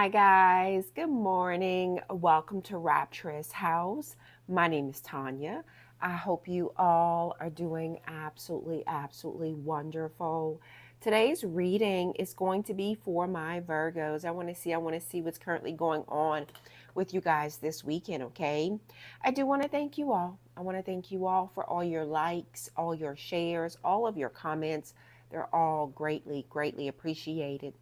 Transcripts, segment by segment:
Hi guys, good morning. Welcome to Rapturous House. My name is Tonya. I hope you all are doing absolutely wonderful. Today's reading is going to be for my Virgos. I want to see what's currently going on with you guys this weekend, okay? I do want to thank you all. I want to thank you all for all your likes, all your shares, all of your comments. They're all greatly appreciated.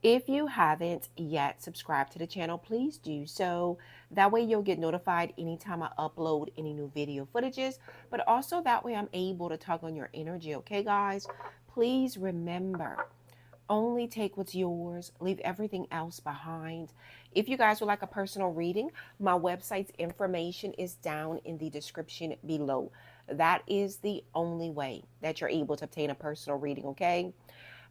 If you haven't yet subscribed to the channel, please do so. That way you'll get notified anytime I upload any new video footages, but also that way I'm able to tug on your energy, okay guys? Please remember, only take what's yours, leave everything else behind. If you guys would like a personal reading, my website's information is down in the description below. That is the only way that you're able to obtain a personal reading, okay?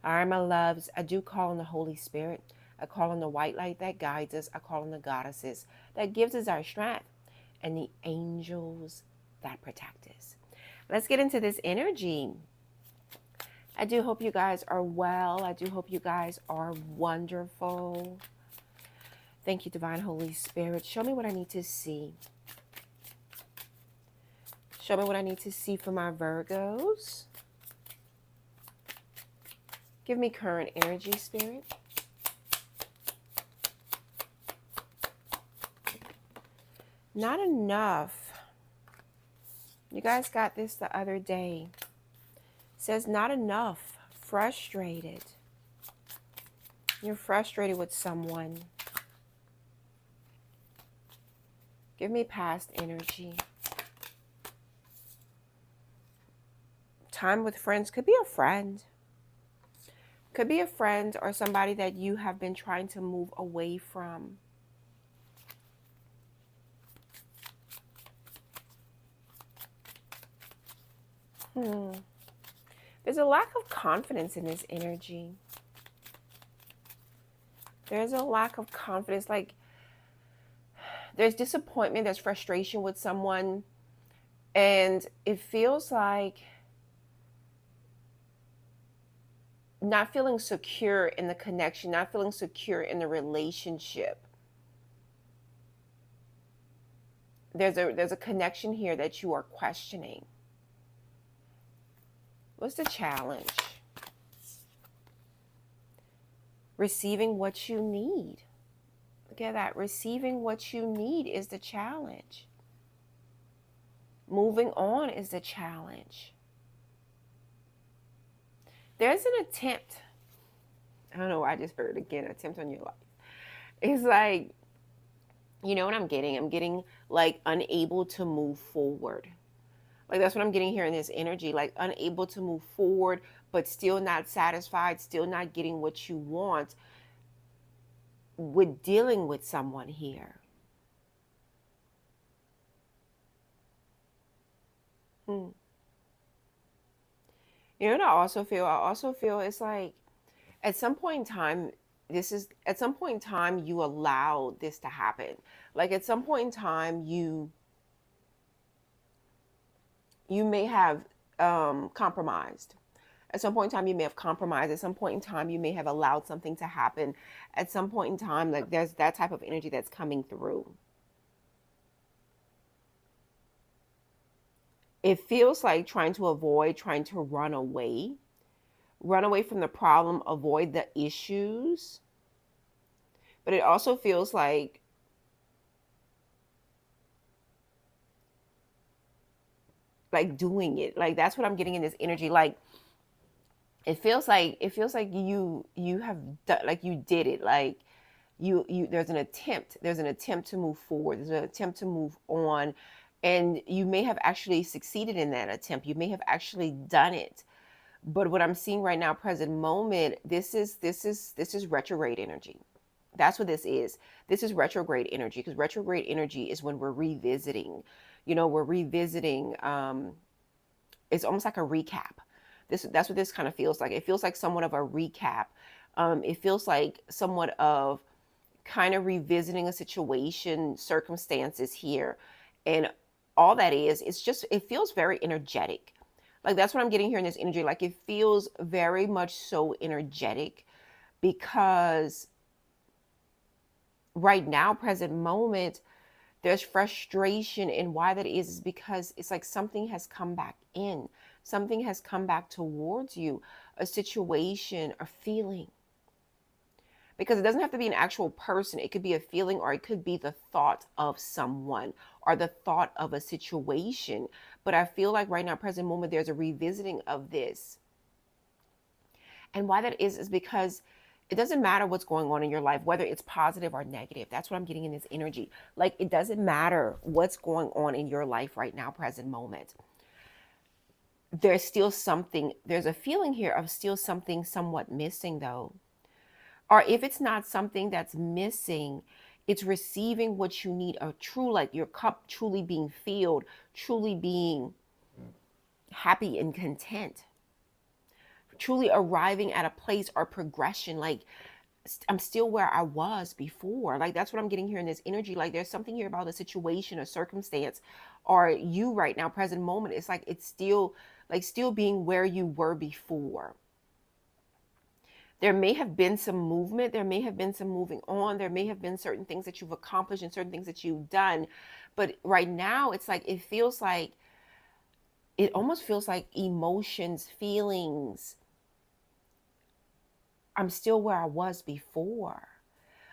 All right, my loves, I do call on the Holy Spirit. I call on the white light that guides us. I call on the goddesses that gives us our strength and the angels that protect us. Let's get into this energy. I do hope you guys are well. I do hope you guys are wonderful. Thank you, Divine Holy Spirit. Show me what I need to see. Show me what I need to see for my Virgos. Give me current energy, Spirit. Not enough. You guys got this the other day. It says not enough. Frustrated. You're frustrated with someone. Give me past energy. Time with friends. Could be a friend. Could be a friend or somebody that you have been trying to move away from. There's a lack of confidence in this energy. There's a lack of confidence. Like, there's disappointment, there's frustration with someone. And it feels like not feeling secure in the connection, not feeling secure in the relationship. There's a connection here that you are questioning. What's the challenge? Receiving what you need. Look at that. Receiving what you need is the challenge. Moving on is the challenge. There's an attempt. I don't know why I just heard again, attempt on your life. It's like, you know what I'm getting? I'm getting like unable to move forward. Like that's what I'm getting here in this energy, like unable to move forward, but still not satisfied, still not getting what you want with dealing with someone here. You know what I also feel? I also feel it's like at some point in time, at some point in time, you allow this to happen. Like at some point in time, you may have compromised. At some point in time, you may have compromised. At some point in time, you may have allowed something to happen. At some point in time, like there's that type of energy that's coming through. It feels like trying to avoid, trying to run away from the problem, avoid the issues. But it also feels like doing it. Like that's what I'm getting in this energy. Like it feels like you have done, like you did it. Like you there's an attempt to move forward, there's an attempt to move on, and you may have actually succeeded in that attempt, you may have actually done it. But what I'm seeing right now, present moment, this is retrograde energy. That's what this is. This is retrograde energy, because retrograde energy is when we're revisiting. We're revisiting. It's almost like a recap. That's what this kind of feels like. It feels like somewhat of a recap. It feels like somewhat of kind of revisiting a situation, circumstances here. And all that is, it feels very energetic. Like that's what I'm getting here in this energy. Like it feels very much so energetic, because right now, present moment, there's frustration. And why that is because it's like something has come back in, something has come back towards you, a situation, a feeling. Because it doesn't have to be an actual person, it could be a feeling, or it could be the thought of someone or the thought of a situation. But I feel like right now, present moment, there's a revisiting of this. And why that is because it doesn't matter what's going on in your life, whether it's positive or negative. That's what I'm getting in this energy. Like, it doesn't matter what's going on in your life right now, present moment. There's still something, there's a feeling here of still something somewhat missing, though. Or if it's not something that's missing, it's receiving what you need, a true, like your cup truly being filled, truly being happy and content, truly arriving at a place or progression. Like, I'm still where I was before. Like, that's what I'm getting here in this energy. Like, there's something here about a situation, a circumstance, or you right now, present moment. It's like it's still like still being where you were before. There may have been some movement, there may have been some moving on, there may have been certain things that you've accomplished and certain things that you've done. But right now, it's like it almost feels like emotions, feelings. I'm still where I was before.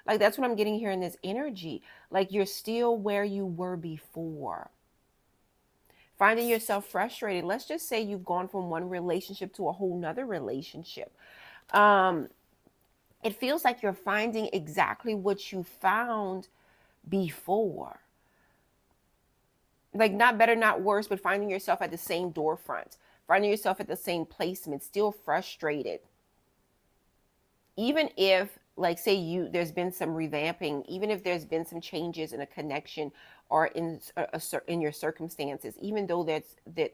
Like, that's what I'm getting here in this energy. Like, you're still where you were before. Finding yourself frustrated. Let's just say you've gone from one relationship to a whole nother relationship. It feels like you're finding exactly what you found before. Like, not better, not worse, but finding yourself at the same door front, finding yourself at the same placement, still frustrated. Even if, like, say there's been some revamping, even if there's been some changes in a connection or in your circumstances, even though that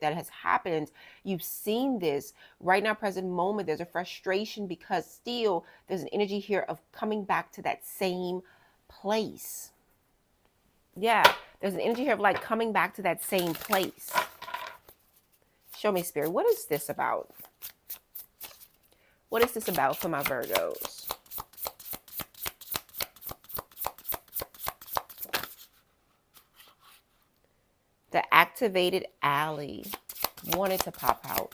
has happened, you've seen this right now, present moment. There's a frustration because still there's an energy here of coming back to that same place. Yeah, there's an energy here of like coming back to that same place. Show me, Spirit, what is this about? What is this about for my Virgos? The activated alley wanted to pop out,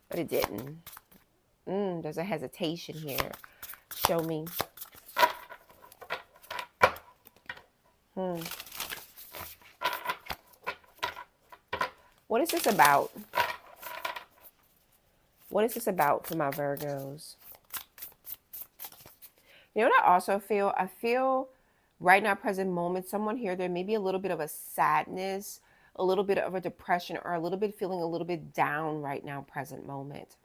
but it didn't. There's a hesitation here. Show me. What is this about? What is this about for my Virgos? You know what I also feel? I feel right now, present moment, someone here, there may be a little bit of a sadness, a little bit of a depression, or a little bit feeling a little bit down right now, present moment.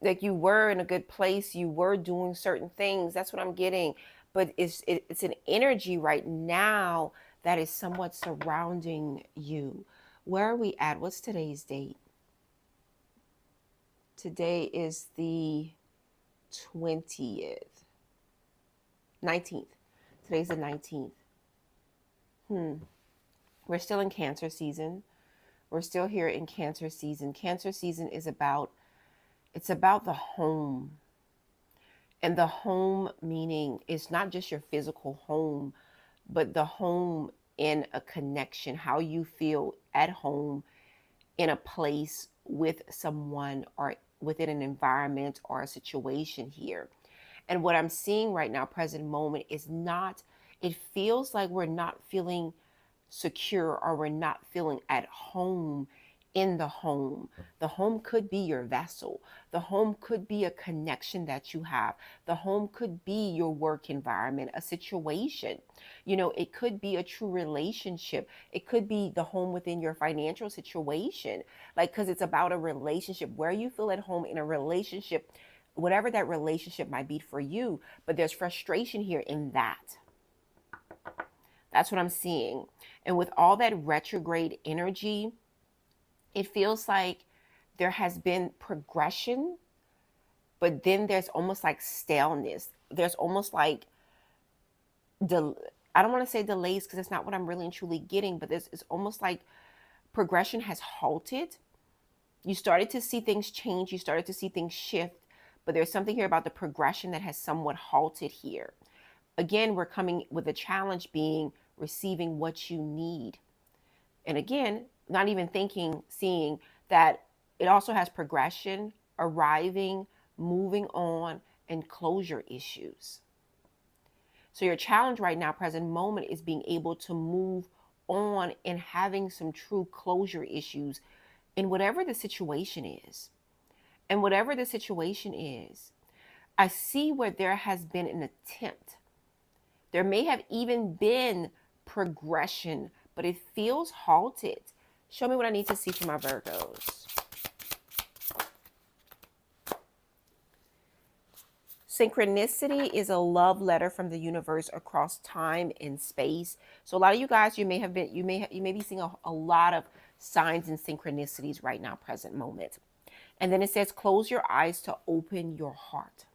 Like, you were in a good place, you were doing certain things. That's what I'm getting. But it's an energy right now that is somewhat surrounding you. Where are we at? What's today's date? Today is the 20th. 19th. Today's the 19th. We're still in Cancer season. We're still here in Cancer season. Cancer season is about the home. And the home meaning it's not just your physical home, but the home in a connection, how you feel at home in a place with someone or within an environment or a situation here. And what I'm seeing right now, present moment, is not, it feels like we're not feeling secure or we're not feeling at home in the home. The home could be your vessel. The home could be a connection that you have. The home could be your work environment, a situation. You know, it could be a true relationship. It could be the home within your financial situation. Like, because it's about a relationship where you feel at home in a relationship, whatever that relationship might be for you. But there's frustration here in that. That's what I'm seeing. And with all that retrograde energy, it feels like there has been progression, but then there's almost like staleness. There's almost like, I don't want to say delays because that's not what I'm really and truly getting, but it's almost like progression has halted. You started to see things change. You started to see things shift, but there's something here about the progression that has somewhat halted here. Again, we're coming with a challenge being receiving what you need. And again, not even thinking, seeing that it also has progression, arriving, moving on, and closure issues. So your challenge right now, present moment, is being able to move on and having some true closure issues in whatever the situation is. And whatever the situation is, I see where there has been an attempt. There may have even been progression, but it feels halted. Show me what I need to see for my Virgos. Synchronicity is a love letter from the universe across time and space. So a lot of you guys, you may be seeing a lot of signs and synchronicities right now, present moment. And then it says, close your eyes to open your heart.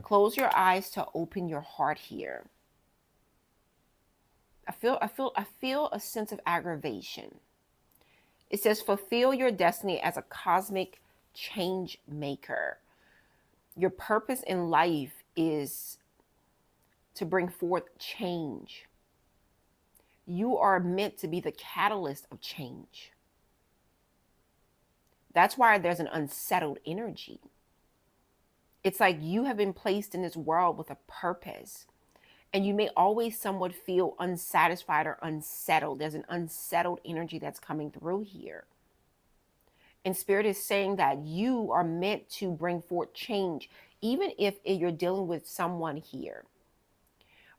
Close your eyes to open your heart here. I feel a sense of aggravation. It says, fulfill your destiny as a cosmic change maker. Your purpose in life is to bring forth change. You are meant to be the catalyst of change. That's why there's an unsettled energy. It's like you have been placed in this world with a purpose, and you may always somewhat feel unsatisfied or unsettled. There's an unsettled energy that's coming through here. And Spirit is saying that you are meant to bring forth change, even if you're dealing with someone here,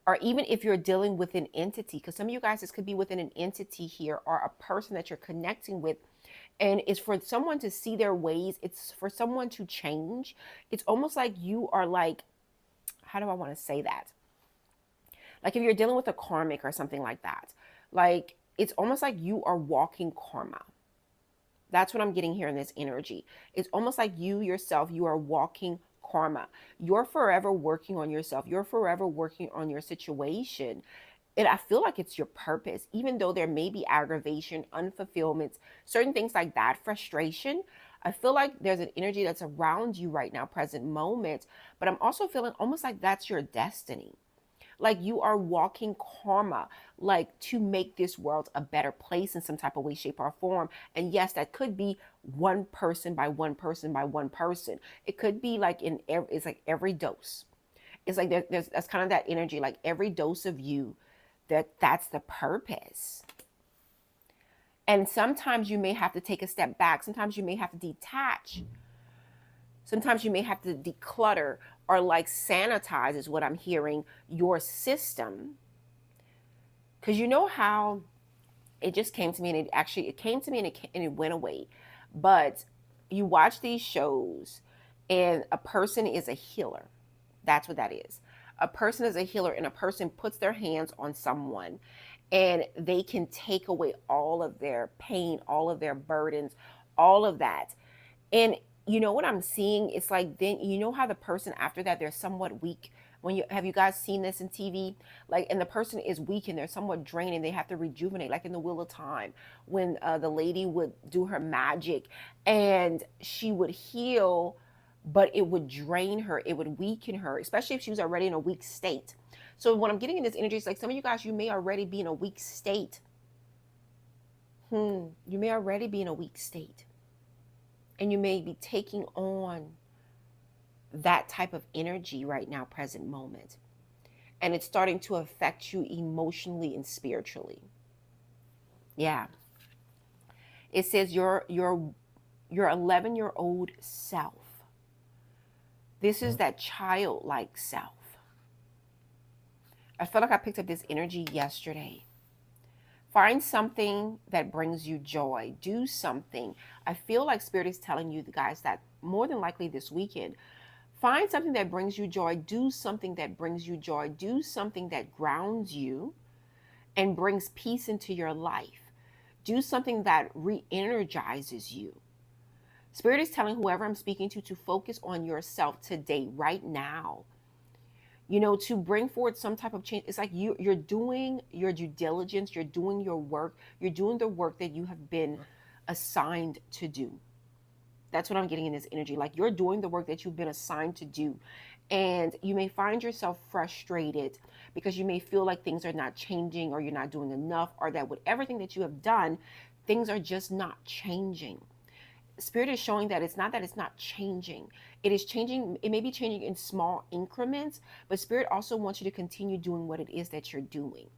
or even if you're dealing with an entity, because some of you guys, this could be within an entity here or a person that you're connecting with. And it's for someone to see their ways. It's for someone to change. It's almost like you are like, how do I want to say that? Like if you're dealing with a karmic or something like that, like it's almost like you are walking karma. That's what I'm getting here in this energy. It's almost like you yourself, you are walking karma. You're forever working on yourself. You're forever working on your situation. And I feel like it's your purpose, even though there may be aggravation, unfulfillments, certain things like that, frustration. I feel like there's an energy that's around you right now, present moment. But I'm also feeling almost like that's your destiny. Like you are walking karma, like to make this world a better place in some type of way, shape, or form. And yes, that could be one person by one person by one person. It could be like it's like every dose. It's like there's that's kind of that energy, like every dose of you, that's the purpose. And sometimes you may have to take a step back. Sometimes you may have to detach. Sometimes you may have to declutter or like sanitize, is what I'm hearing, your system. Because you know how it just came to me, and it came to me and it went away. But you watch these shows and a person is a healer. That's what that is. A person is a healer, and a person puts their hands on someone and they can take away all of their pain, all of their burdens, all of that. And you know what I'm seeing? It's like, then you know how the person after that, they're somewhat weak. When you have you guys seen this in TV? Like, and the person is weak and they're somewhat drained and they have to rejuvenate, like in the Wheel of Time, when the lady would do her magic and she would heal, but it would drain her, it would weaken her, especially if she was already in a weak state. So what I'm getting in this energy is like some of you guys, you may already be in a weak state. You may already be in a weak state. And you may be taking on that type of energy right now, present moment. And it's starting to affect you emotionally and spiritually. Yeah. It says your 11-year-old self. This is that childlike self. I feel like I picked up this energy yesterday. Find something that brings you joy. Do something. I feel like Spirit is telling you guys that more than likely this weekend. Find something that brings you joy. Do something that brings you joy. Do something that grounds you and brings peace into your life. Do something that re-energizes you. Spirit is telling whoever I'm speaking to focus on yourself today, right now. You know, to bring forward some type of change. It's like you're doing your due diligence. You're doing your work. You're doing the work that you have been assigned to do. That's what I'm getting in this energy. Like you're doing the work that you've been assigned to do. And you may find yourself frustrated because you may feel like things are not changing, or you're not doing enough, or that with everything that you have done, things are just not changing. Spirit is showing that it's not changing. It is changing. It may be changing in small increments, but Spirit also wants you to continue doing what it is that you're doing.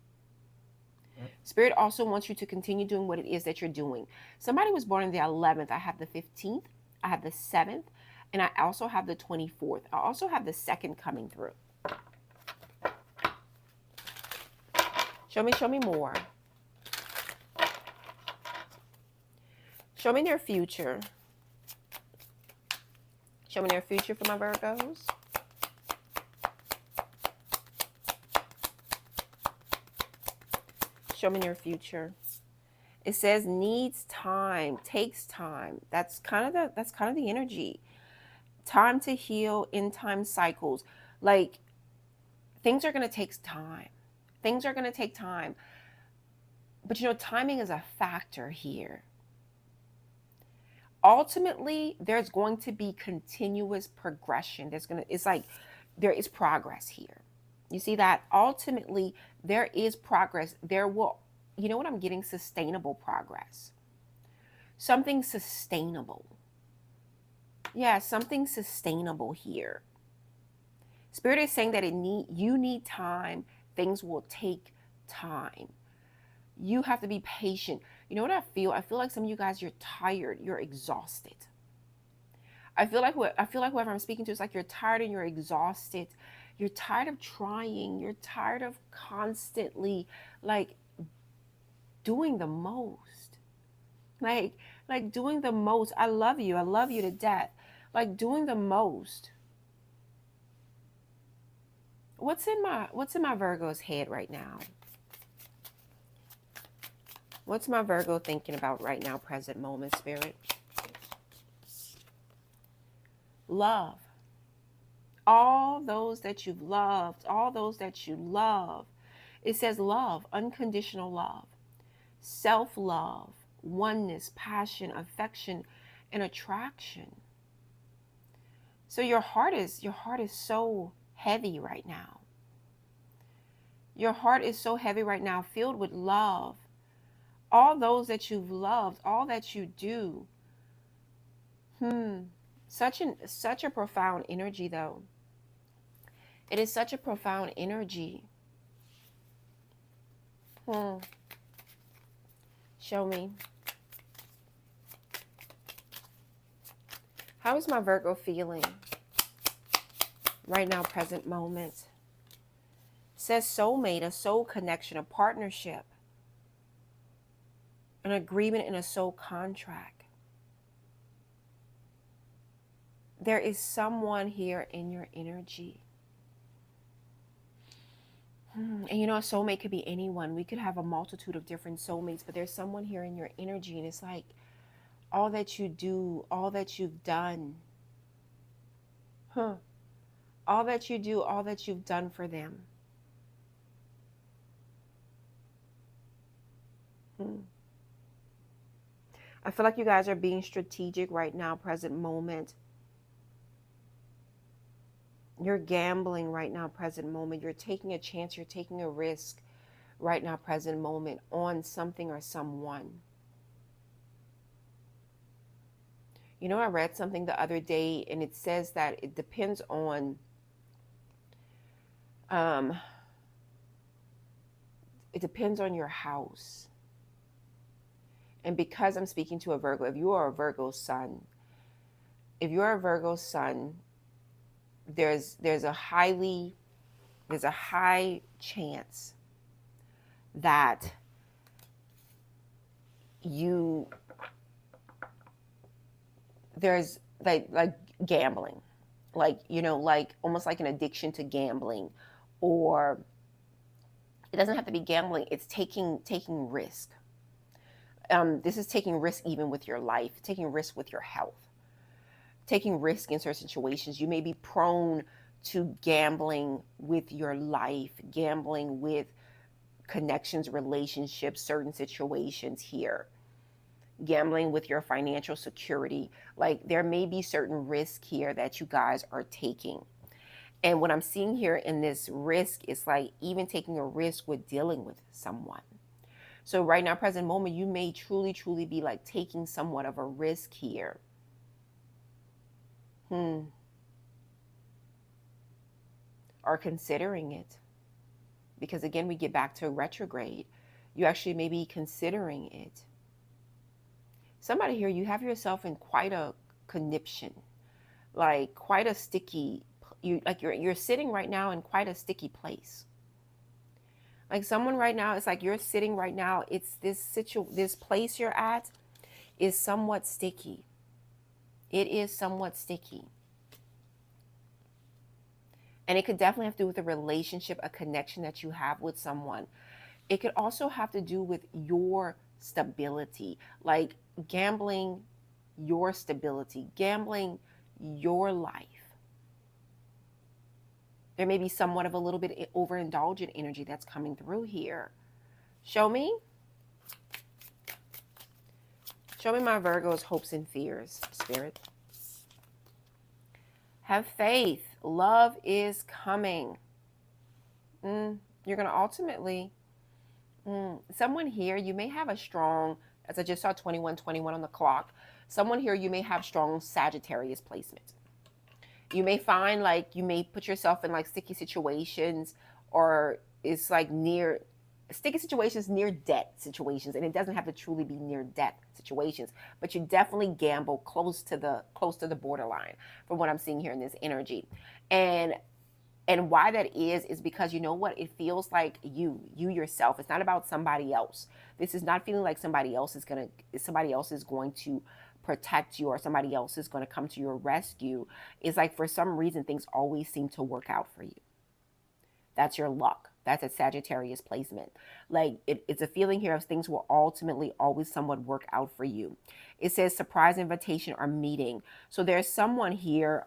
Spirit also wants you to continue doing what it is that you're doing. Somebody was born on the 11th. I have the 15th. I have the 7th. And I also have the 24th. I also have the 2nd coming through. Show me more. Show me their future. Show me their future for my Virgos. Show me their future. It says needs time, takes time. That's kind of the energy. Time to heal, in time cycles. Like things are going to take time. Things are going to take time. But you know, timing is a factor here. Ultimately, there's going to be continuous progression. It's like there is progress here. You see that? Ultimately, there is progress. There will, you know what I'm getting? Sustainable progress. Something sustainable. Yeah, something sustainable here. Spirit is saying that you need time. Things will take time. You have to be patient. You know what I feel? I feel like some of you guys, you're tired. You're exhausted. I feel like whoever I'm speaking to is like you're tired and you're exhausted. You're tired of trying. You're tired of constantly like doing the most. Like doing the most. I love you. I love you to death. Like doing the most. What's in my Virgo's head right now? What's my Virgo thinking about right now, present moment, Spirit? Love. All those that you've loved, all those that you love. It says love, unconditional love, self-love, oneness, passion, affection, and attraction. So your heart is so heavy right now. Your heart is so heavy right now, filled with love. All those that you've loved, all that you do. Such a profound energy, though. It is such a profound energy. Show me. How is my Virgo feeling right now, present moment? It says soulmate, a soul connection, a partnership, an agreement, and a soul contract. There is someone here in your energy. And you know, a soulmate could be anyone. We could have a multitude of different soulmates, but there's someone here in your energy, and it's like all that you do, all that you've done. All that you do, all that you've done for them. I feel like you guys are being strategic right now, present moment. You're gambling right now, present moment. You're taking a chance. You're taking a risk right now, present moment, on something or someone. You know, I read something the other day, and it says that it depends on your house. And because I'm speaking to a Virgo, if you are a Virgo Sun, there's a high chance that there's like gambling, like, you know, like almost like an addiction to gambling, or it doesn't have to be gambling. It's taking risk. This is taking risk even with your life, taking risk with your health, taking risk in certain situations. You may be prone to gambling with your life, gambling with connections, relationships, certain situations here. gambling with your financial security. Like there may be certain risk here that you guys are taking. And what I'm seeing here in this risk is like even taking a risk with dealing with someone. So right now, present moment, you may truly, truly be like taking somewhat of a risk here. Or considering it. Because again, we get back to retrograde. You actually may be considering it. Somebody here, you have yourself in quite a conniption, like quite a sticky, you're sitting right now in quite a sticky place. Like someone right now, it's like you're sitting right now, it's this place you're at is somewhat sticky. It is somewhat sticky. And it could definitely have to do with a relationship, a connection that you have with someone. It could also have to do with your stability, like gambling your stability, gambling your life. There may be somewhat of a little bit overindulgent energy that's coming through here. Show me. Show me my Virgo's hopes and fears, Spirit. Have faith. Love is coming. You're going to ultimately... someone here, you may have a strong, as I just saw 21:21 on the clock, someone here, you may have strong Sagittarius placement. You may find like you may put yourself in like sticky situations, or it's like near sticky situations, near death situations, and it doesn't have to truly be near death situations, but you definitely gamble close to the borderline from what I'm seeing here in this energy. And why that is because you know what? It feels like you yourself. It's not about somebody else. This is not feeling like somebody else is going to protect you, or somebody else is going to come to your rescue. It's like for some reason, things always seem to work out for you. That's your luck. That's a Sagittarius placement. Like it's a feeling here of things will ultimately always somewhat work out for you. It says surprise invitation or meeting. So there's someone here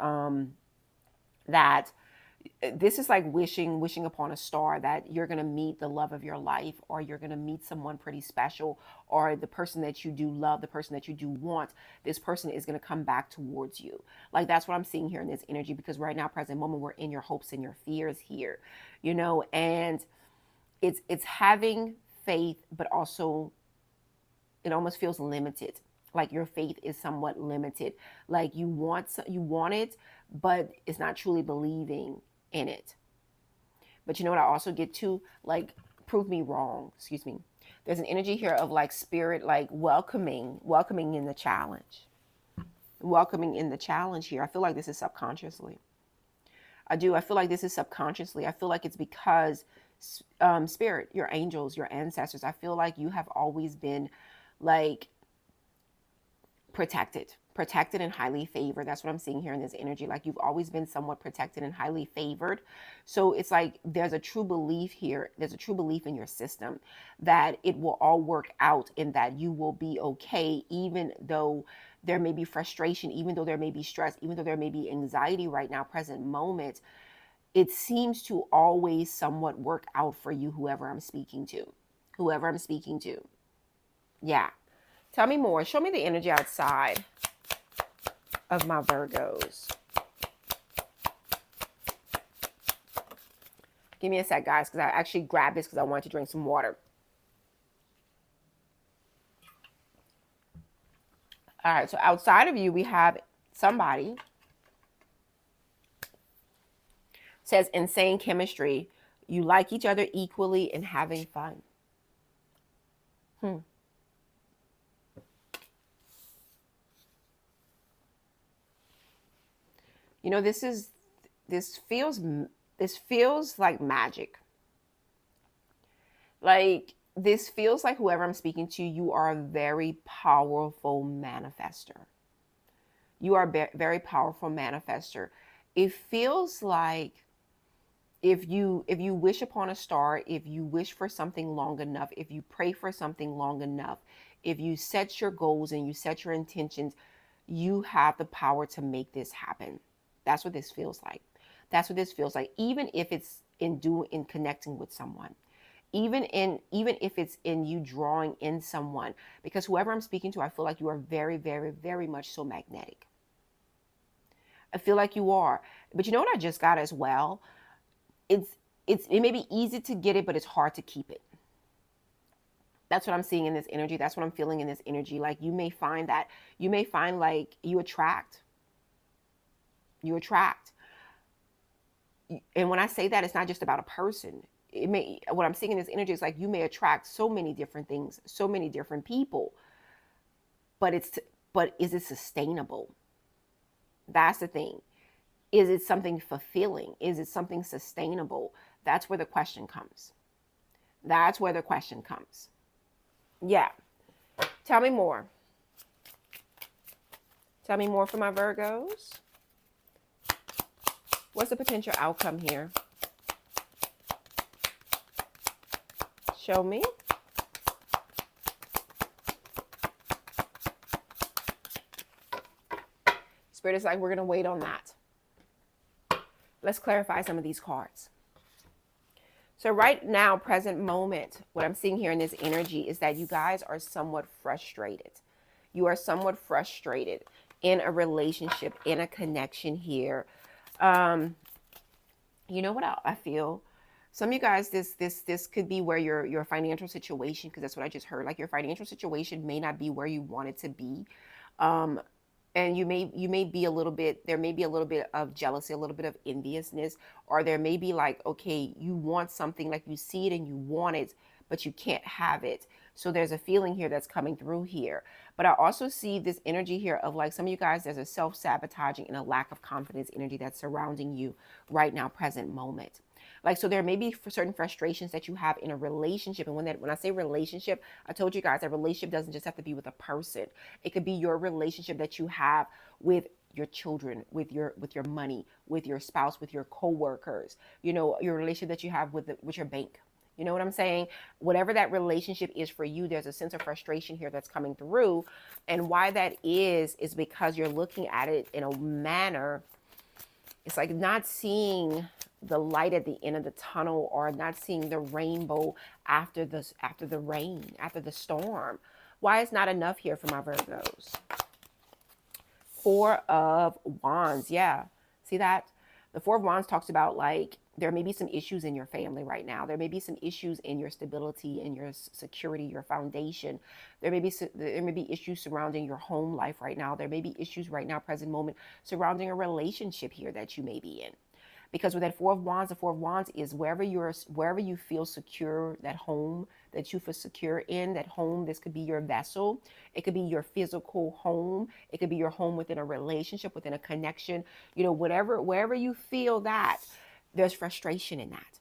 that this is like wishing upon a star that you're going to meet the love of your life, or you're going to meet someone pretty special, or the person that you do love, the person that you do want, this person is going to come back towards you. Like that's what I'm seeing here in this energy, because right now, present moment, we're in your hopes and your fears here, you know, and it's having faith, but also it almost feels limited. Like your faith is somewhat limited. Like you want it, but it's not truly believing in it. But you know what I also get to? Like, prove me wrong. Excuse me. There's an energy here of like spirit, like welcoming in the challenge. Welcoming in the challenge here. I feel like this is subconsciously. I do. I feel like this is subconsciously. I feel like it's because spirit, your angels, your ancestors, I feel like you have always been like protected and highly favored. That's what I'm seeing here in this energy. Like you've always been somewhat protected and highly favored. So it's like there's a true belief here. There's a true belief in your system that it will all work out and that you will be okay, even though there may be frustration, even though there may be stress, even though there may be anxiety right now, present moment. It seems to always somewhat work out for you, whoever I'm speaking to. Whoever I'm speaking to. Yeah. Tell me more. Show me the energy outside of my Virgos. Give me a sec, guys, because I actually grabbed this because I wanted to drink some water. All right, so outside of you, we have somebody. Says insane chemistry. You like each other equally and having fun. You know, this feels like magic. Like this feels like whoever I'm speaking to, you are a very powerful manifester. You are a very powerful manifester. It feels like if you wish upon a star, if you wish for something long enough, if you pray for something long enough, if you set your goals and you set your intentions, you have the power to make this happen. That's what this feels like. That's what this feels like. Even if it's in connecting with someone, even if it's in you drawing in someone, because whoever I'm speaking to, I feel like you are very, very, very much so magnetic. I feel like you are. But you know what I just got as well? It may be easy to get it, but it's hard to keep it. That's what I'm seeing in this energy. That's what I'm feeling in this energy. Like you may find like you attract. And when I say that, it's not just about a person. What I'm seeing in this energy is like you may attract so many different things, so many different people, but is it sustainable? That's the thing. Is it something fulfilling? Is it something sustainable? That's where the question comes. Yeah. Tell me more. Tell me more for my Virgos. What's the potential outcome here? Show me. Spirit is like, we're going to wait on that. Let's clarify some of these cards. So right now, present moment, what I'm seeing here in this energy is that you guys are somewhat frustrated. You are somewhat frustrated in a relationship, in a connection here. You know what I feel? Some of you guys, this could be where your financial situation, because that's what I just heard, like your financial situation may not be where you want it to be. And you may be a little bit, there may be a little bit of jealousy, a little bit of enviousness, or there may be like, okay, you want something, like you see it and you want it, but you can't have it. So there's a feeling here that's coming through here. But I also see this energy here of like some of you guys, there's a self-sabotaging and a lack of confidence energy that's surrounding you right now, present moment. Like, so there may be certain frustrations that you have in a relationship. And when I say relationship, I told you guys that relationship doesn't just have to be with a person. It could be your relationship that you have with your children, with your money, with your spouse, with your coworkers, you know, your relationship that you have with your bank. You know what I'm saying? Whatever that relationship is for you, there's a sense of frustration here that's coming through. And why that is because you're looking at it in a manner, it's like not seeing the light at the end of the tunnel, or not seeing the rainbow after the rain, after the storm. Why is not enough here for my Virgos? Four of Wands. Yeah. See that? The Four of Wands talks about like there may be some issues in your family right now. There may be some issues in your stability, in your security, your foundation. There may be issues surrounding your home life right now. There may be issues right now, present moment, surrounding a relationship here that you may be in. Because with that Four of Wands, the Four of Wands is wherever you feel secure, that home that you feel secure in, that home, this could be your vessel. It could be your physical home. It could be your home within a relationship, within a connection, you know, wherever you feel that, there's frustration in that.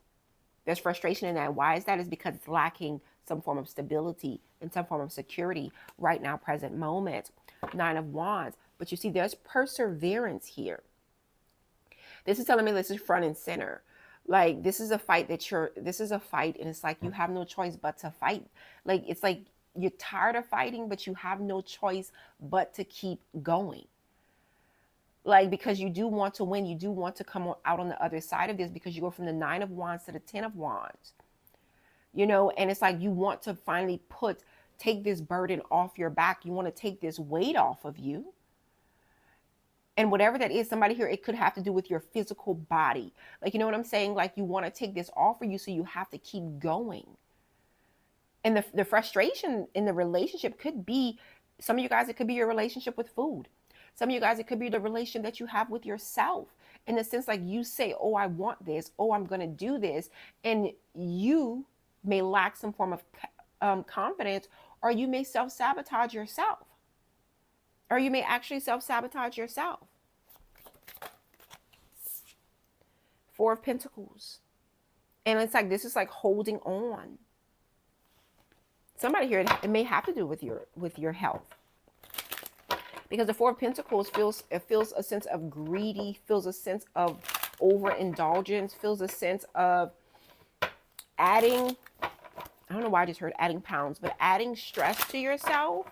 There's frustration in that. Why is that? Is because it's lacking some form of stability and some form of security right now, present moment. Nine of Wands. But you see, there's perseverance here. This is telling me this is front and center. Like this is a fight and it's like you have no choice but to fight. Like it's like you're tired of fighting, but you have no choice but to keep going. Like, because you do want to win, you do want to come out on the other side of this, because you go from the Nine of Wands to the Ten of Wands. You know, and it's like you want to finally take this burden off your back. You want to take this weight off of you. And whatever that is, somebody here, it could have to do with your physical body. Like, you know what I'm saying? Like, you want to take this off of you, so you have to keep going. And the frustration in the relationship could be, some of you guys, it could be your relationship with food. Some of you guys, it could be the relation that you have with yourself. In the sense, like you say, oh, I want this. Oh, I'm going to do this. And you may lack some form of confidence, or you may self-sabotage yourself. Or you may actually self-sabotage yourself. Four of Pentacles. And it's like, this is like holding on. Somebody here, it may have to do with your health. Because the Four of Pentacles feels a sense of greedy, feels a sense of overindulgence, feels a sense of adding, I don't know why I just heard adding pounds, but adding stress to yourself.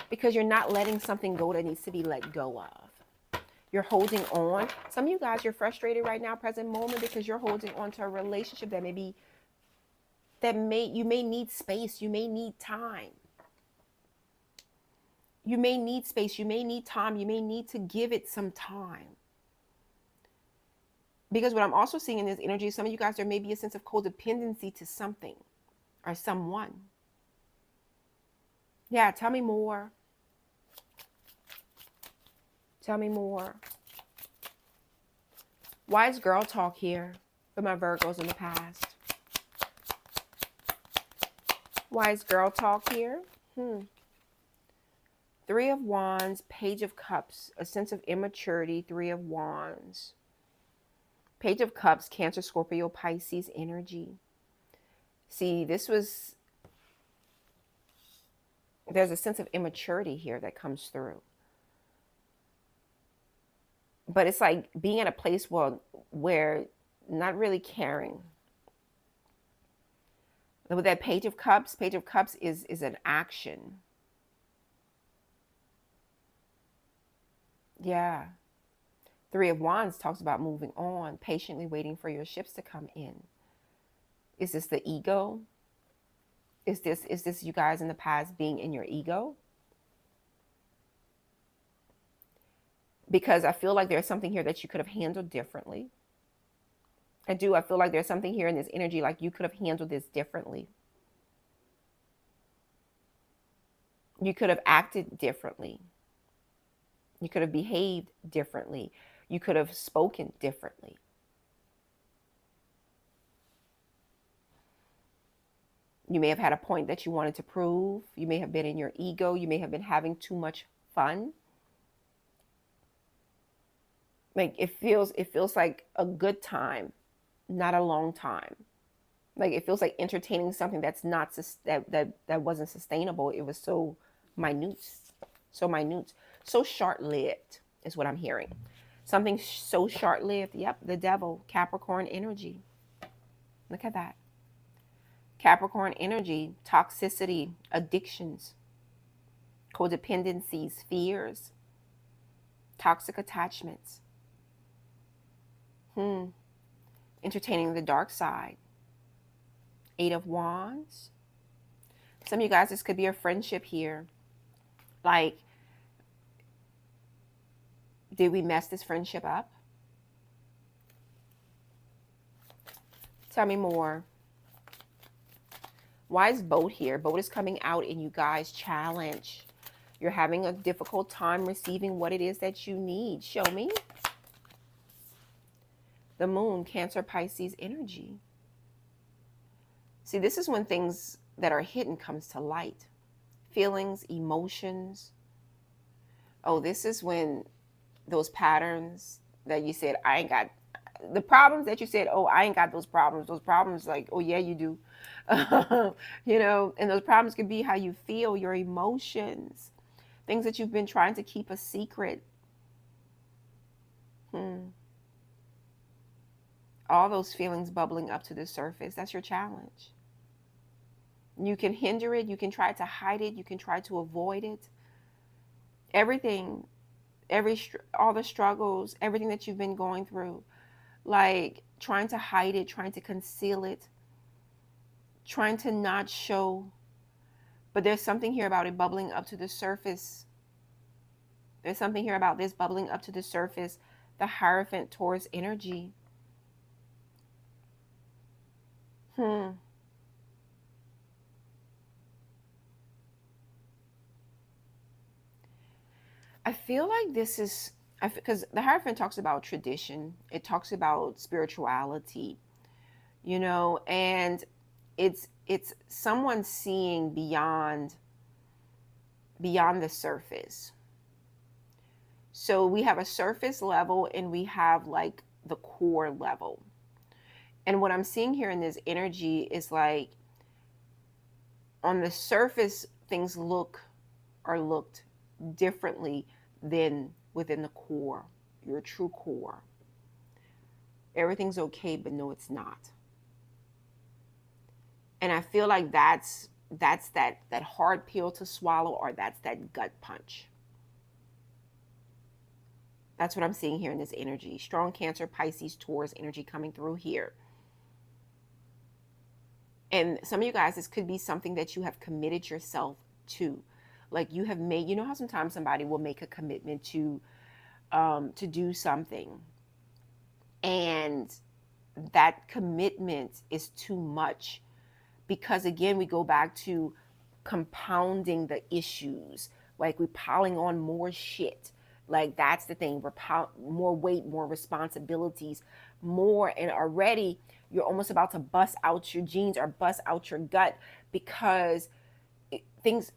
Because you're not letting something go that needs to be let go of. You're holding on. Some of you guys, you're frustrated right now, present moment, because you're holding on to a relationship that maybe that you may need space, you may need time. You may need space, you may need time, you may need to give it some time. Because what I'm also seeing in this energy, some of you guys, there may be a sense of codependency to something or someone. Yeah, tell me more. Tell me more. Wise girl talk here for my Virgos in the past. Wise girl talk here. Three of Wands, Page of Cups, a sense of immaturity, Three of Wands. Page of Cups, Cancer, Scorpio, Pisces energy. See, there's a sense of immaturity here that comes through. But it's like being at a place where not really caring. With that Page of Cups is an action. Yeah. Three of Wands talks about moving on, patiently waiting for your ships to come in. Is this the ego? Is this you guys in the past being in your ego? Because I feel like there's something here that you could have handled differently. I feel like there's something here in this energy like you could have handled this differently. You could have acted differently. You could have behaved differently. You could have spoken differently. You may have had a point that you wanted to prove. You may have been in your ego. You may have been having too much fun. Like it feels like a good time, not a long time. Like it feels like entertaining something that's not that wasn't sustainable. It was so minute, so short-lived is what I'm hearing. Something so short-lived. Yep, the devil, Capricorn energy. Look at that. Capricorn energy, toxicity, addictions, codependencies, fears, toxic attachments. Entertaining the dark side. Eight of Wands. Some of you guys, this could be a friendship here. Like, did we mess this friendship up? Tell me more. Wise boat here. Boat is coming out in you guys' challenge. You're having a difficult time receiving what it is that you need. Show me. The moon, Cancer, Pisces energy. See, this is when things that are hidden comes to light. Feelings, emotions. Oh, this is when those patterns that you said, I ain't got, the problems that you said, oh, I ain't got those problems like, oh yeah, you do. You know, and those problems could be how you feel, your emotions, things that you've been trying to keep a secret. All those feelings bubbling up to the surface, that's your challenge. You can hinder it, you can try to hide it, you can try to avoid it. Everything, all the struggles, everything that you've been going through, like trying to hide it, trying to conceal it, trying to not show. But there's something here about it bubbling up to the surface. There's something here about this bubbling up to the surface. The Hierophant, Taurus energy. I feel like this is, because the Hierophant talks about tradition. It talks about spirituality, you know, and it's someone seeing beyond the surface. So we have a surface level and we have like the core level. And what I'm seeing here in this energy is like on the surface, things looked differently than within the core, your true core. Everything's okay, but no, it's not. And I feel like that's that hard pill to swallow, or that's that gut punch. That's what I'm seeing here in this energy. Strong Cancer, Pisces, Taurus energy coming through here. And some of you guys, this could be something that you have committed yourself to. Like you have made, you know how sometimes somebody will make a commitment to do something, and that commitment is too much, because again, we go back to compounding the issues. Like we're piling on more shit. Like that's the thing. We're more weight, more responsibilities, more, and already you're almost about to bust out your jeans or bust out your gut because things,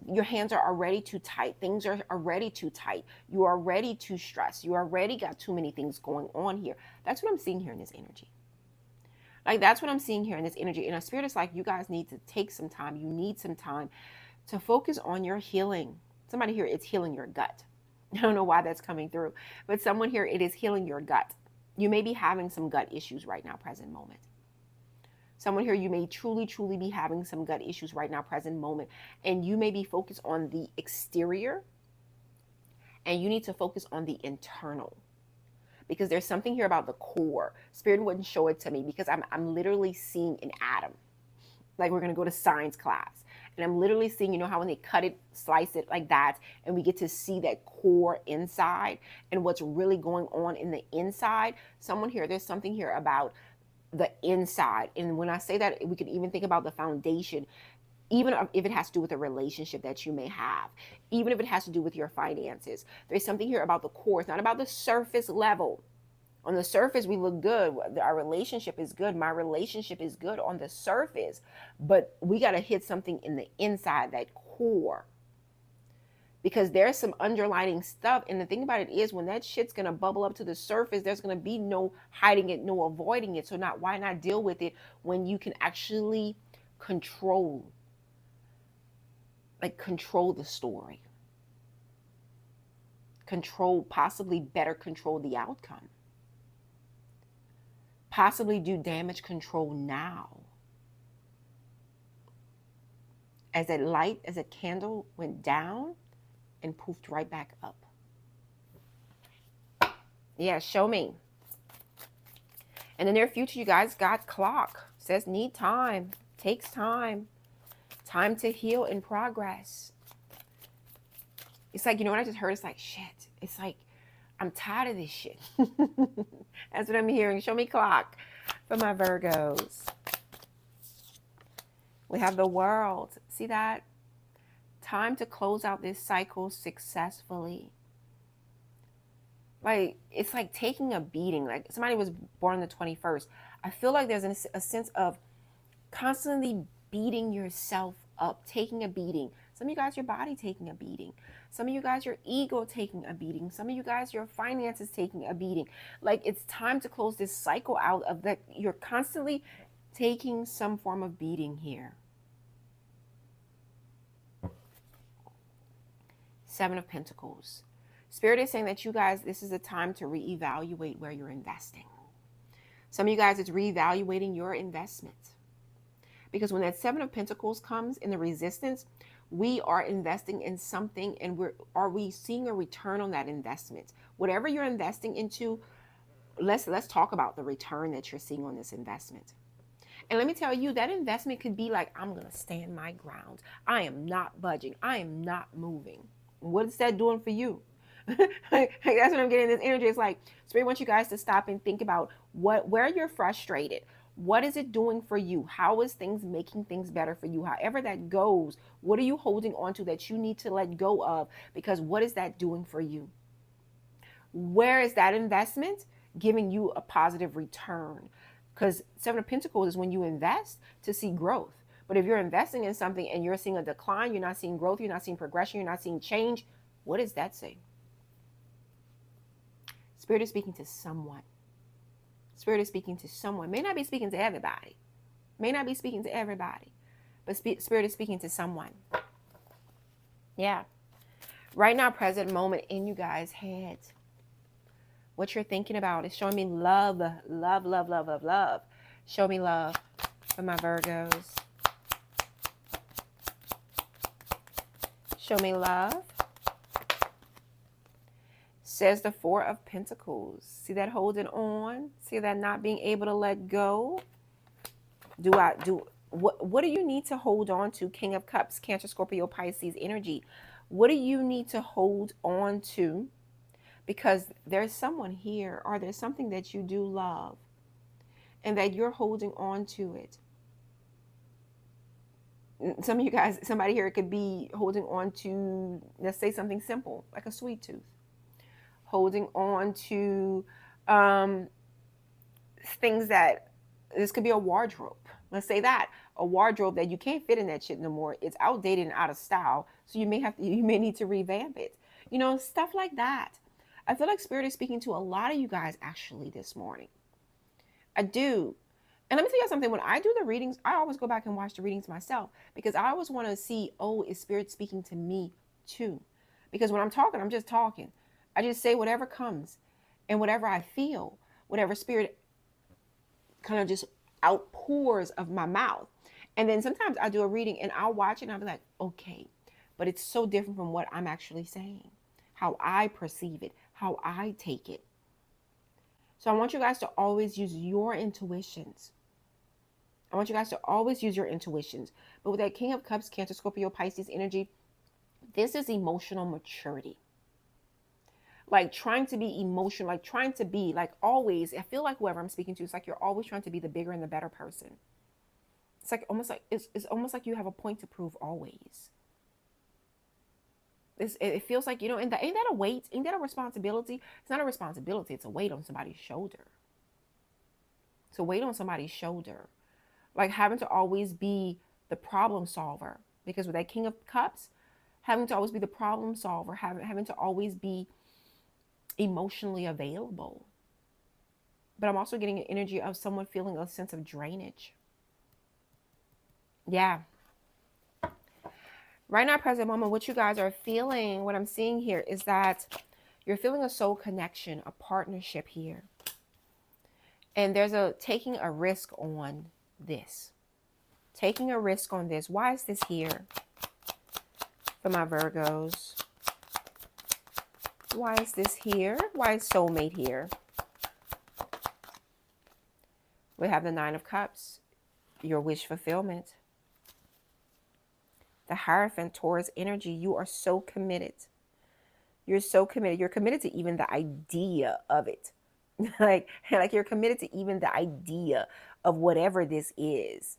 your hands are already too tight. Things are already too tight. You are already too stressed. You already got too many things going on here. That's what I'm seeing here in this energy. Like that's what I'm seeing here in this energy. And a spirit is like, you guys need to take some time. You need some time to focus on your healing. Somebody here, it's healing your gut. I don't know why that's coming through, but someone here, it is healing your gut. You may be having some gut issues right now, present moment. Someone here, you may truly, truly be having some gut issues right now, present moment. And you may be focused on the exterior, and you need to focus on the internal. Because there's something here about the core. Spirit wouldn't show it to me because I'm literally seeing an atom. Like we're going to go to science class. And I'm literally seeing, you know how when they cut it, slice it like that, and we get to see that core inside and what's really going on in the inside. Someone here, there's something here about the inside. And when I say that, we could even think about the foundation, even if it has to do with a relationship that you may have, even if it has to do with your finances. There's something here about the core. It's not about the surface level. On the surface, we look good. Our relationship is good. My relationship is good on the surface. But we got to hit something in the inside, that core. Because there's some underlining stuff. And the thing about it is, when that shit's going to bubble up to the surface, there's going to be no hiding it, no avoiding it. So why not deal with it when you can actually control the story? Possibly better control the outcome. Possibly do damage control now. As that light, as a candle went down and poofed right back up. Yeah, show me. In the near future, you guys got clock. Says need time. Takes time. Time to heal and progress. It's like, you know what I just heard? It's like, shit. It's like, I'm tired of this shit. That's what I'm hearing. Show me clock for my Virgos. We have the World. See that? Time to close out this cycle successfully. Like, it's like taking a beating. Like somebody was born on the 21st. I feel like there's a sense of constantly beating yourself up, taking a beating. Some of you guys, your body taking a beating. Some of you guys, your ego taking a beating. Some of you guys, your finances taking a beating. Like it's time to close this cycle out of that. You're constantly taking some form of beating here. Seven of Pentacles. Spirit is saying that you guys, this is a time to reevaluate where you're investing. Some of you guys, it's reevaluating your investment. Because when that Seven of Pentacles comes in the resistance, we are investing in something, and are we seeing a return on that investment? Whatever you're investing into, let's talk about the return that you're seeing on this investment. And let me tell you, that investment could be like, I'm going to stand my ground. I am not budging. I am not moving. What is that doing for you? That's what I'm getting in this energy. It's like, Spirit wants you guys to stop and think about where you're frustrated. What is it doing for you? How is things making things better for you? However that goes, what are you holding on to that you need to let go of? Because what is that doing for you? Where is that investment giving you a positive return? Because Seven of Pentacles is when you invest to see growth. But if you're investing in something and you're seeing a decline, you're not seeing growth, you're not seeing progression, you're not seeing change, what does that say? Spirit is speaking to someone. Spirit is speaking to someone. May not be speaking to everybody. May not be speaking to everybody. But Spirit is speaking to someone. Yeah. Right now, present moment in you guys' heads. What you're thinking about is showing me love. Love, love, love, love, love. Show me love for my Virgos. Show me love. Says the Four of Pentacles. See that holding on? See that not being able to let go? What do you need to hold on to? King of Cups, Cancer, Scorpio, Pisces energy. What do you need to hold on to? Because there's someone here, or there's something that you do love, and that you're holding on to it. Some of you guys, somebody here could be holding on to, let's say, something simple like a sweet tooth, holding on to um, things that, this could be a wardrobe. Let's say that a wardrobe that you can't fit in that shit no more. It's outdated and out of style, so you may need to revamp it. Stuff like that. I feel like Spirit is speaking to a lot of you guys actually this morning. I do. And let me tell you something. When I do the readings, I always go back and watch the readings myself, because I always want to see, oh, is Spirit speaking to me too? Because when I'm talking, I'm just talking. I just say whatever comes and whatever I feel, whatever Spirit kind of just outpours of my mouth. And then sometimes I do a reading and I'll watch it and I'll be like, okay, but it's so different from what I'm actually saying, how I perceive it, how I take it. So I want you guys to always use your intuitions. I want you guys to always use your intuitions. But with that King of Cups, Cancer, Scorpio, Pisces energy, this is emotional maturity. Like trying to be emotional, like trying to be, like always, I feel like whoever I'm speaking to, it's like you're always trying to be the bigger and the better person. It's like almost like it's almost like you have a point to prove always. It feels like, ain't that a weight? Ain't that a responsibility? It's not a responsibility, it's a weight on somebody's shoulder. It's a weight on somebody's shoulder. Like having to always be the problem solver. Because with that King of Cups, having to always be the problem solver, having to always be emotionally available. But I'm also getting an energy of someone feeling a sense of drainage. Yeah. Right now, present moment, what you guys are feeling, what I'm seeing here is that you're feeling a soul connection, a partnership here. And there's taking a risk on this. Taking a risk on this. Why is this here for my Virgos? Why is this here? Why is soulmate here? We have the Nine of Cups, your wish fulfillment. The Hierophant, Taurus energy. You are so committed. You're so committed. You're committed to even the idea of it. like you're committed to even the idea of whatever this is.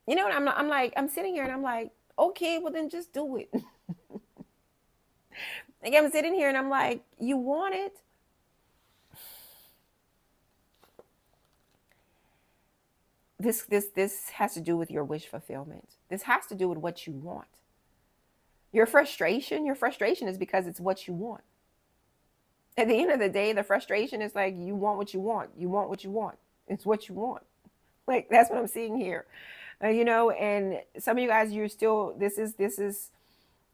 You know what? I'm sitting here and I'm like, okay, well then just do it. Like I'm sitting here and I'm like, you want it? This has to do with your wish fulfillment. This has to do with what you want. Your frustration is because it's what you want. At the end of the day, the frustration is like, you want what you want. You want what you want. It's what you want. Like, that's what I'm seeing here. And some of you guys, you're still, this is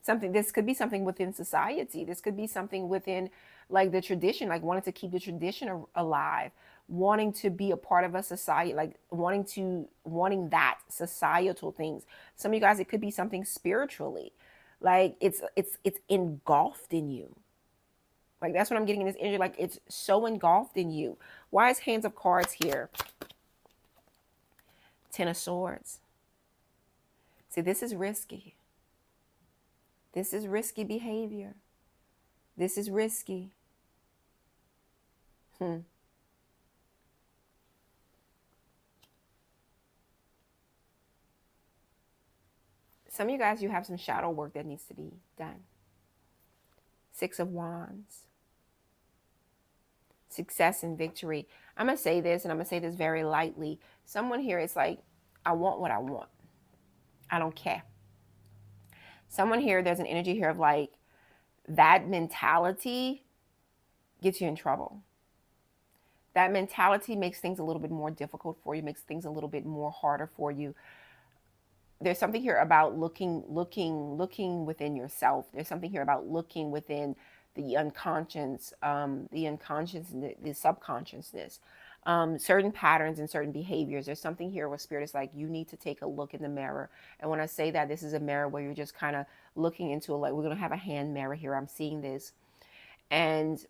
something, this could be something within society. This could be something within like the tradition, like wanting to keep the tradition alive, wanting to be a part of a society, like wanting that societal things. Some of you guys, it could be something spiritually, like it's engulfed in you. Like that's what I'm getting in this energy. Like it's so engulfed in you. Why is Hands of Cards here? Ten of Swords. See, this is risky. This is risky behavior. This is risky. Some of you guys, you have some shadow work that needs to be done. Six of Wands. Success and victory. I'm going to say this, and I'm going to say this very lightly. Someone here is like, I want what I want. I don't care. Someone here, there's an energy here of like, that mentality gets you in trouble. That mentality makes things a little bit more difficult for you, makes things a little bit more harder for you. There's something here about looking within yourself. There's something here about looking within the unconscious, the subconsciousness, certain patterns and certain behaviors. There's something here where Spirit is like, you need to take a look in the mirror. And when I say that, this is a mirror where you're just kind of looking into it. Like, we're going to have a hand mirror here. I'm seeing this. And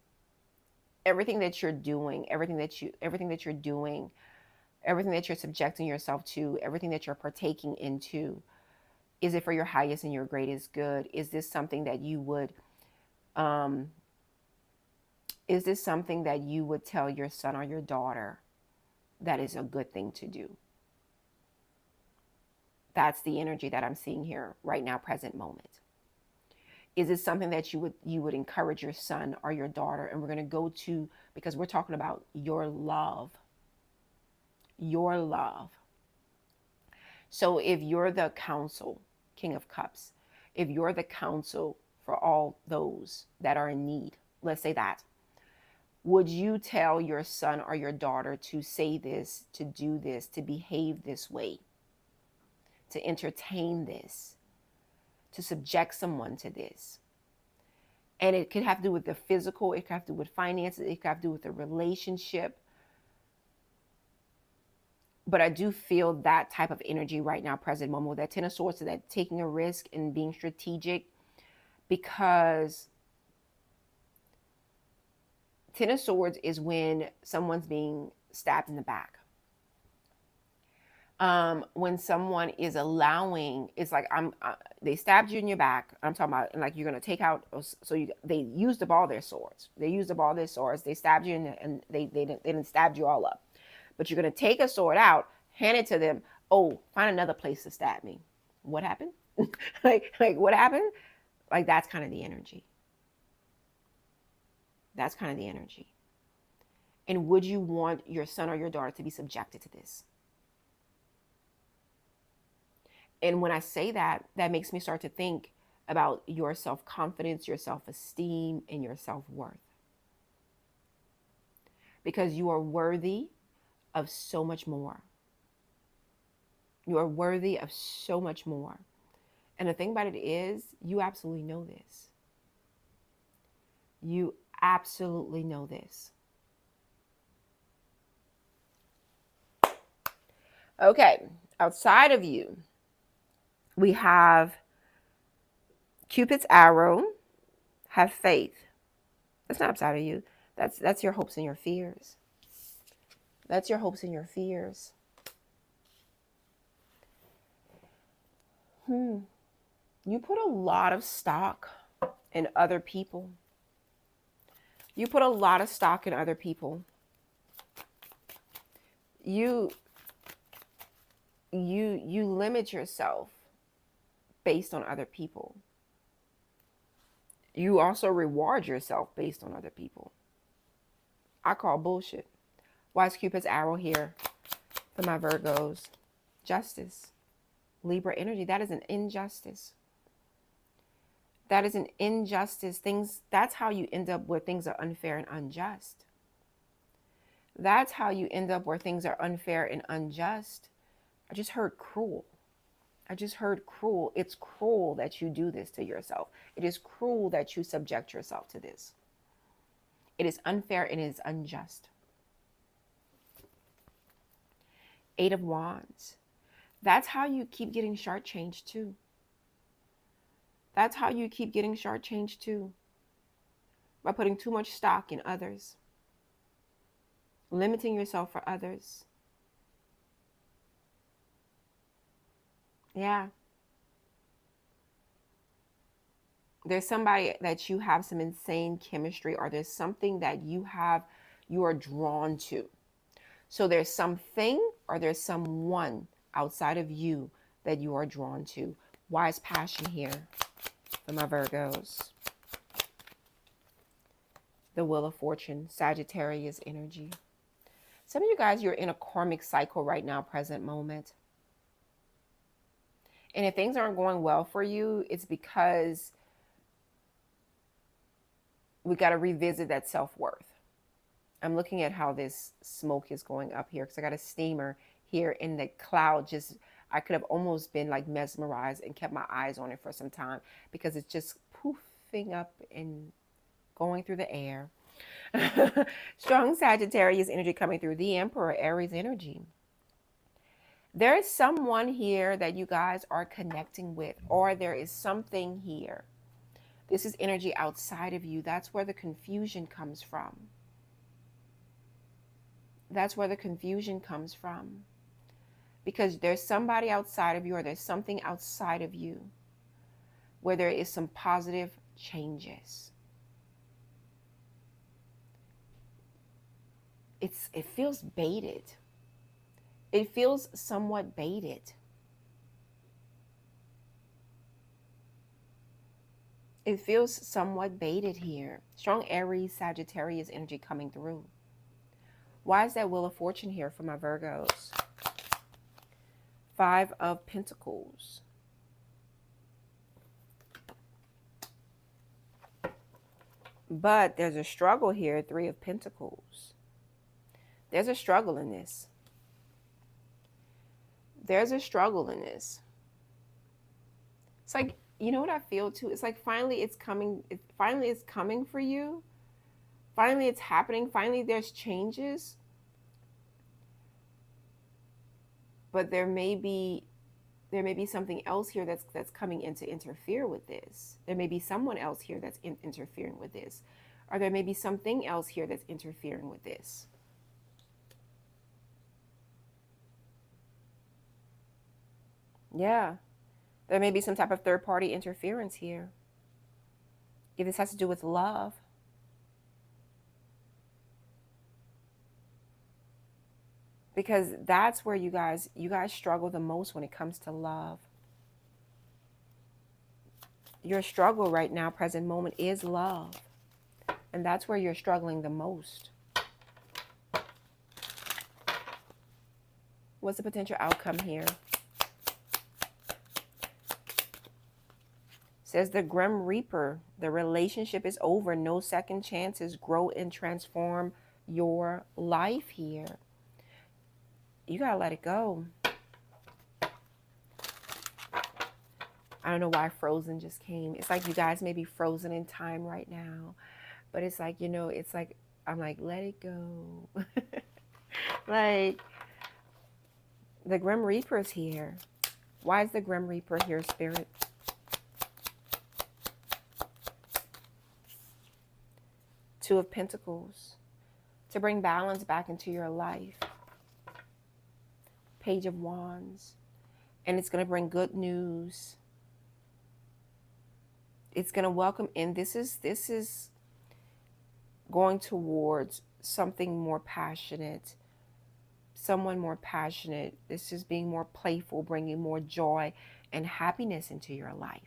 everything that you're doing, everything that you're doing, everything that you're subjecting yourself to, everything that you're partaking into, is it for your highest and your greatest good? Is this something that you would um is this something that you would tell your son or your daughter that is a good thing to do? That's the energy that I'm seeing here right now, present moment. Is it something that you would encourage your son or your daughter? And we're going to go to, because we're talking about your love. Your love. So if you're the counsel, King of Cups, if you're the counsel for all those that are in need, let's say that, would you tell your son or your daughter to say this, to do this, to behave this way, to entertain this, to subject someone to this? And it could have to do with the physical, it could have to do with finances, it could have to do with the relationship. But I do feel that type of energy right now, present moment, with that Ten of Swords, that taking a risk and being strategic, because Ten of Swords is when someone's being stabbed in the back. When someone is allowing, it's like they stabbed you in your back. I'm talking about, and like you're gonna take out. So they used up all their swords. They used up all their swords. They stabbed you, and they didn't stab you all up. But you're gonna take a sword out, hand it to them. Oh, find another place to stab me. What happened? like what happened? Like that's kind of the energy. That's kind of the energy. And would you want your son or your daughter to be subjected to this? And when I say that, that makes me start to think about your self-confidence, your self-esteem, and your self-worth. Because you are worthy of so much more. You are worthy of so much more. And the thing about it is, you absolutely know this. You absolutely know this. Okay, outside of you, we have Cupid's arrow. Have faith. That's not outside of you. That's your hopes and your fears. That's your hopes and your fears. You put a lot of stock in other people. You put a lot of stock in other people. You limit yourself based on other people. You also reward yourself based on other people. I call bullshit. Why is Cupid's arrow here for my Virgos? Justice. Libra energy. That is an injustice. That is an injustice. That's how you end up where things are unfair and unjust. That's how you end up where things are unfair and unjust. I just heard cruel. I just heard cruel. It's cruel that you do this to yourself. It is cruel that you subject yourself to this. It is unfair and it is unjust. Eight of Wands. That's how you keep getting shortchanged too. That's how you keep getting shortchanged too. By putting too much stock in others. Limiting yourself for others. Yeah. There's somebody that you have some insane chemistry, or there's something that you are drawn to. So there's something or there's someone outside of you that you are drawn to. Why is passion here for my Virgos? The Wheel of Fortune, Sagittarius energy. Some of you guys, you're in a karmic cycle right now, present moment. And if things aren't going well for you, it's because we got to revisit that self-worth. I'm looking at how this smoke is going up here because I got a steamer here in the cloud. Just, I could have almost been like mesmerized and kept my eyes on it for some time because it's just poofing up and going through the air. Strong Sagittarius energy coming through. The Emperor, Aries energy. There is someone here that you guys are connecting with, or there is something here. This is energy outside of you. That's where the confusion comes from. That's where the confusion comes from. Because there's somebody outside of you, or there's something outside of you where there is some positive changes. It feels baited. It feels somewhat baited. It feels somewhat baited here. Strong Aries, Sagittarius energy coming through. Why is that Wheel of Fortune here for my Virgos? 5 of Pentacles. But there's a struggle here, 3 of Pentacles. There's a struggle in this. There's a struggle in this. It's like, you know what I feel too? It's like finally it's coming. Finally it's coming for you. Finally it's happening. Finally there's changes. But there may be something else here that's coming in to interfere with this. There may be someone else here that's interfering with this. Or there may be something else here that's interfering with this. Yeah. There may be some type of third-party interference here. If this has to do with love. Because that's where you guys struggle the most when it comes to love. Your struggle right now, present moment, is love. And that's where you're struggling the most. What's the potential outcome here? Says the Grim Reaper. The relationship is over. No second chances. Grow and transform your life here. You gotta let it go. I don't know why frozen just came. It's like you guys may be frozen in time right now. But it's like, you know, it's like, I'm like, let it go. Like, the Grim Reaper is here. Why is the Grim Reaper here, Spirit? Two of Pentacles. To bring balance back into your life. Page of Wands. And it's going to bring good news. It's going to welcome in. This is going towards something more passionate. Someone more passionate. This is being more playful, bringing more joy and happiness into your life.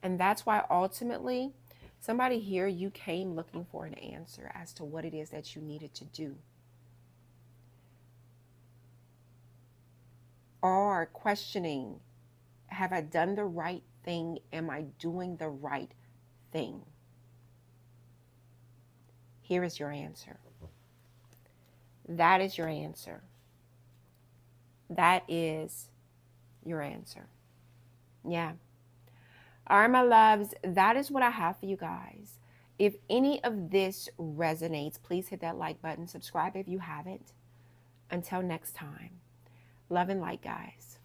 And that's why ultimately, somebody here, you came looking for an answer as to what it is that you needed to do. Or questioning, have I done the right thing? Am I doing the right thing? Here is your answer. That is your answer. That is your answer. Yeah. All right, my loves, that is what I have for you guys. If any of this resonates, please hit that like button. Subscribe if you haven't. Until next time. Love and light, guys.